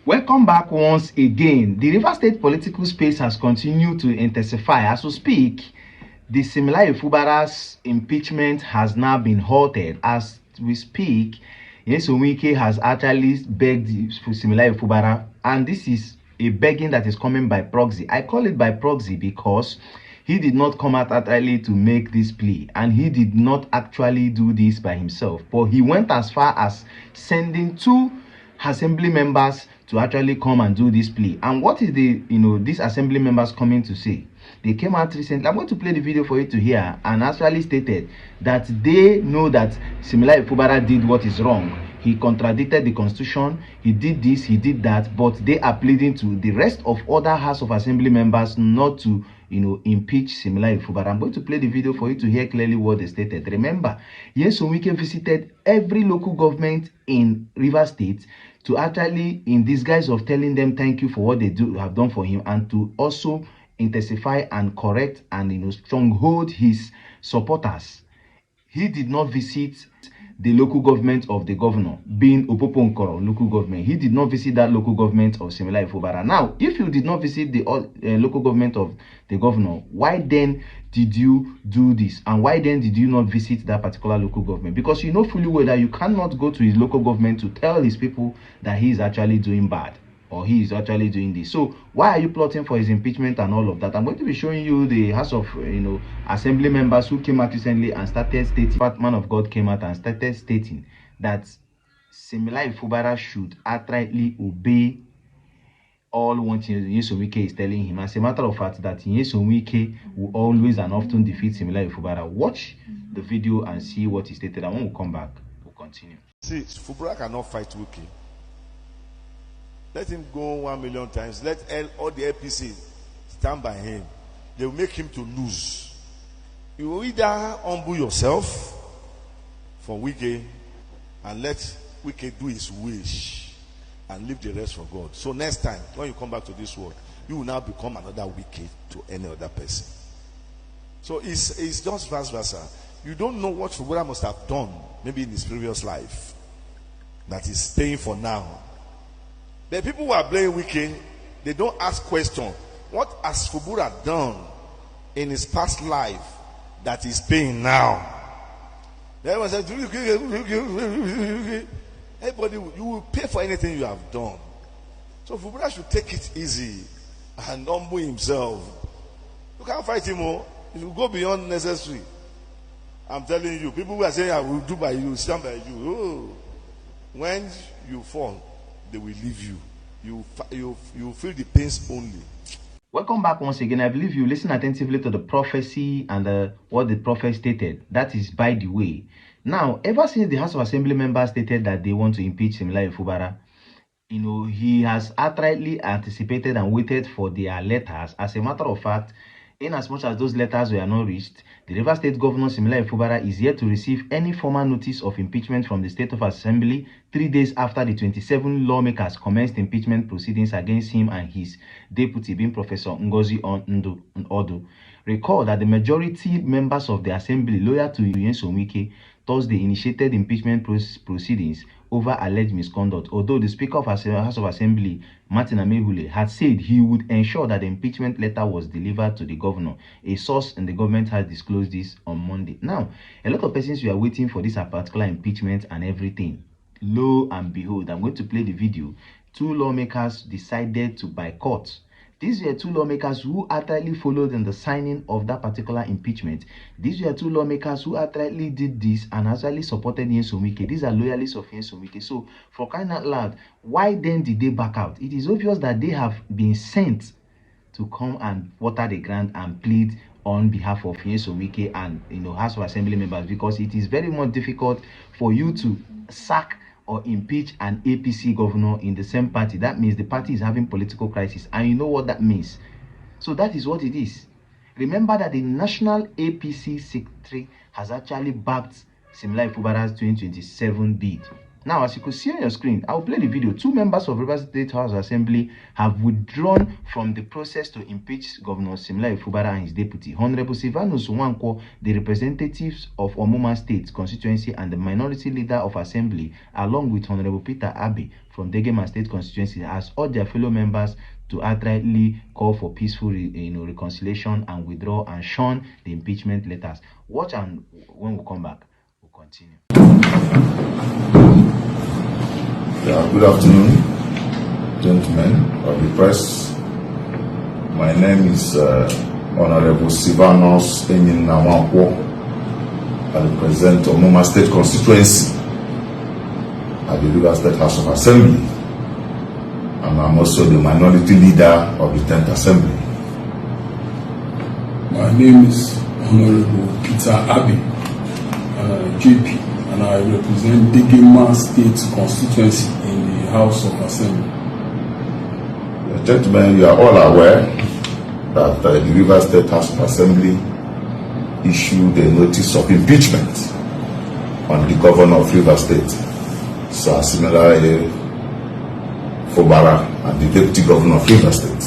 Welcome back once again. The Rivers State political space has continued to intensify. As we speak, the St0p Fubara's impeachment has now been halted. As we speak, WIKE has actually begged St0p Fubara, and this is a begging that is coming by proxy. I call it by proxy because he did not come out outrightly to make this plea, and he did not actually do this by himself, but he went as far as sending two assembly members to actually come and do this plea. And what is the these assembly members coming to say? They came out recently. I'm going to play the video for you to hear, and actually stated that they know that St0p Fubara did what is wrong. He contradicted the constitution, he did this, he did that, but they are pleading to the rest of other House of Assembly members not to impeach St0p Fubara. I'm going to play the video for you to hear clearly what they stated. Remember, WIKE visited every local government in Rivers State to actually, in disguise of telling them thank you for what they have done for him, and to also intensify and correct and stronghold his supporters. He did not visit the local government of the governor, being Opoponkoro local government. He did not visit that local government of St0p Fubara. Now, if you did not visit the local government of the governor, why then did you do this? And why then did you not visit that particular local government? Because you know fully well that you cannot go to his local government to tell his people that he is actually doing bad, or he is actually doing this. So why are you plotting for his impeachment and all of that? I'm going to be showing you the House of Assembly members who came out recently and started stating, man of God came out and started stating that St0p Fubara should outrightly obey all what WIKE is telling him. As a matter of fact, that WIKE will always and often defeat St0p Fubara. Watch the video and see what he stated, and when we come back, we'll continue. See, Fubara cannot fight WIKE. Let him go 1 million times. Let all the APC stand by him. They will make him to lose. You will either humble yourself for WIKE and let WIKE do his wish and leave the rest for God. So next time, when you come back to this world, you will now become another WIKE to any other person. So it's just vice versa. You don't know what Fubara must have done, maybe in his previous life, that is staying for now. The people who are blaming WIKE, they don't ask questions. What has Fubara done in his past life that he's paying now? Everyone says, everybody, you will pay for anything you have done. So Fubara should take it easy and humble himself. You can't fight him more. If you go beyond necessary, I'm telling you, people who are saying, I will do by you, stand by you. Oh, when you fall, they will leave you. You feel the pains only. Welcome back once again. I believe you listen attentively to the prophecy and what the prophet stated. That is by the way. Now, ever since the House of Assembly members stated that they want to impeach St0p Fubara, he has outrightly anticipated and waited for their letters. As a matter of fact, in as much as those letters were not reached, the Rivers State Governor St0p Fubara is yet to receive any formal notice of impeachment from the State of Assembly 3 days after the 27 lawmakers commenced impeachment proceedings against him and his deputy, being Professor Ngozi Odo. Recall that the majority members of the Assembly, loyal to WIKE, Thursday initiated impeachment proceedings over alleged misconduct, although the Speaker of House of Assembly, Martin Amehule, had said he would ensure that the impeachment letter was delivered to the governor. A source in the government has disclosed this on Monday. Now, a lot of persons were waiting for this particular impeachment and everything. Lo and behold, I'm going to play the video. 2 lawmakers decided to boycott. These were 2 lawmakers who outrightly followed in the signing of that particular impeachment. These were 2 lawmakers who outrightly did this and actually supported WIKE. These are loyalists of WIKE. So, for crying out loud, why then did they back out? It is obvious that they have been sent to come and water the ground and plead on behalf of WIKE and House of Assembly members, because it is very much difficult for you to sack or impeach an APC governor in the same party. That means the party is having political crisis, and you know what that means. So that is what it is. Remember that the National APC Secretary has actually backed St0p Fubara's 2027 bid. Now, as you could see on your screen, I'll play the video. 2 members of Rivers State House Assembly have withdrawn from the process to impeach Governor St0p Impe Fubara and his deputy. Honorable Silvanus Nwankwo, the representatives of Omuma State constituency and the minority leader of Assembly, along with Honorable Peter Abbey from Degema State constituency, has urged their fellow members to outrightly call for peaceful reconciliation and withdraw and shun the impeachment letters. Watch, and when we come back, we'll continue. Yeah, good afternoon, gentlemen of the press. My name is Honorable Silvanus Nwankwo. I represent Omuma State constituency at the Rivers State House of Assembly, and I'm also the minority leader of the 10th Assembly. My name is Honorable Peter Abbey, JP, and I represent Degema State constituency in the House of Assembly. Gentlemen, you are all aware that the Rivers State House of Assembly issued a notice of impeachment on the governor of Rivers State, St0p Fubara, and the deputy governor of Rivers State.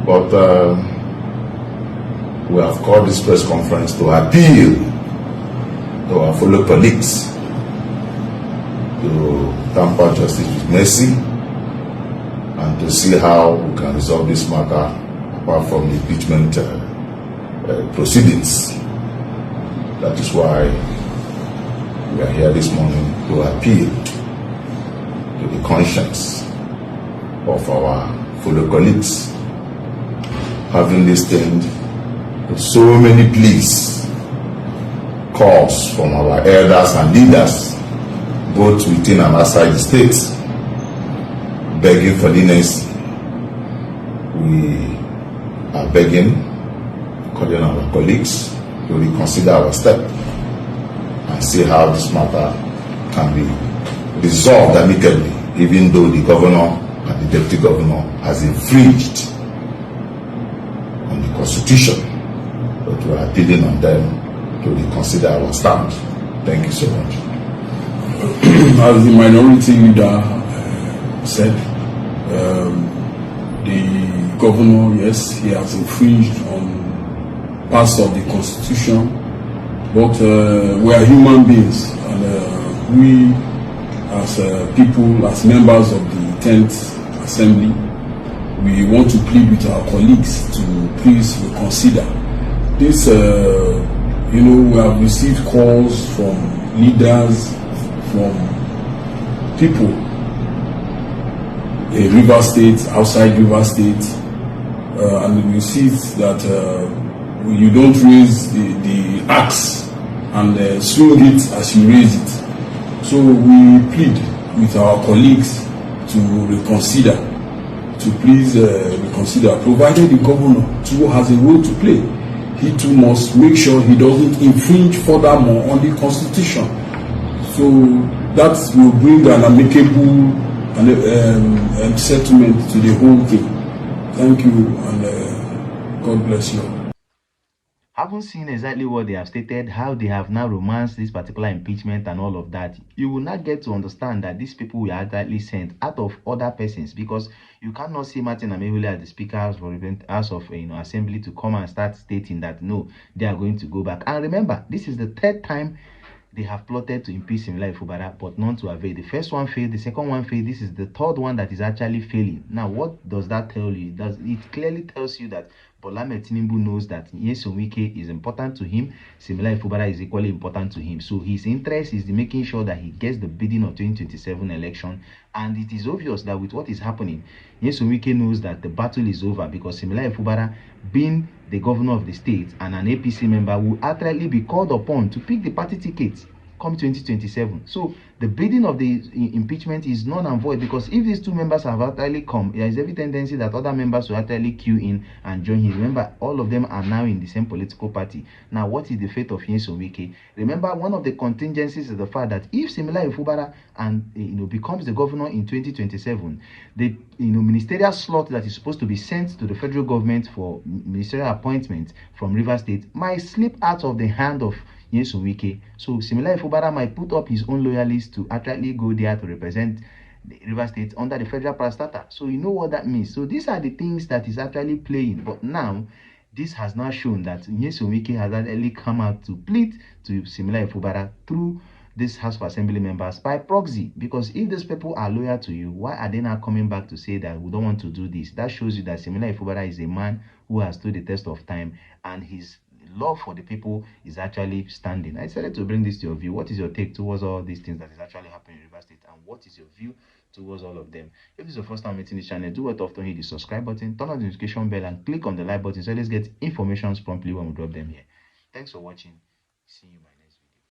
But we have called this press conference to appeal to our fellow colleagues to tamper justice with mercy and to see how we can resolve this matter apart from the impeachment proceedings. That is why we are here this morning to appeal to the conscience of our fellow colleagues, having listened to so many pleas, calls from our elders and leaders, both within and outside the state, begging for leniency. We are begging, calling on our colleagues to reconsider our step and see how this matter can be resolved amicably, even though the governor and the deputy governor has infringed on the constitution. But we are appealing on them to reconsider our stand. Thank you so much. As the minority leader said, the governor, yes, he has infringed on parts of the constitution, but we are human beings, and we as people, as members of the 10th Assembly, we want to plead with our colleagues to please reconsider. This, we have received calls from leaders, from people in River State, outside River State, and we see that you don't raise the axe and swing it as you raise it. So we plead with our colleagues to reconsider, to please reconsider, provided the governor too has a role to play. He too must make sure he doesn't infringe furthermore on the constitution. So that will bring an amicable settlement to the whole thing. Thank you, and God bless you. Haven't seen exactly what they have stated, how they have now romanced this particular impeachment and all of that. You will not get to understand that these people were actually sent out of other persons, because you cannot see Martin Amewule as the speaker House of Assembly to come and start stating that no, they are going to go back. And remember, this is the 3rd time they have plotted to impeach St0p Impe Fubara, but none to avail. The first one failed, the second one failed. This is the 3rd one that is actually failing. Now, what does that tell you? It clearly tells you that Bola Ahmed Tinubu knows that Nyesom Wike is important to him, St0p Impe Fubara is equally important to him. So his interest is in making sure that he gets the bidding of 2027 election. And it is obvious that with what is happening, Nyesom Wike knows that the battle is over, because St0p Impe Fubara, being the governor of the state and an APC member, will outrightly be called upon to pick the party tickets come 2027. So the bidding of the impeachment is null and void, because if these 2 members have outrightly come, there is every tendency that other members will outrightly queue in and join him. Remember, all of them are now in the same political party. Now, what is the fate of Nyesom Wike? Remember, one of the contingencies is the fact that if St0p Impe Fubara and becomes the governor in 2027, the ministerial slot that is supposed to be sent to the federal government for ministerial appointment from River State might slip out of the hand of Nyesom Wike. So St0p Impe Fubara might put up his own loyalists to actually go there to represent the River State under the federal parastatal. So you know what that means. So these are the things that is actually playing. But now, this has now shown that Nyesom Wike has actually come out to plead to St0p Impe Fubara through this House of Assembly members by proxy. Because if these people are loyal to you, why are they now coming back to say that we don't want to do this? That shows you that St0p Impe Fubara is a man who has stood the test of time, and his love for the people is actually standing. I decided to bring this to your view. What is your take towards all these things that is actually happening in River State, and what is your view towards all of them? If this is your first time meeting this channel, do what often hit the subscribe button, turn on the notification bell, and click on the like button so let's get informations promptly when we drop them here. Thanks for watching. See you, my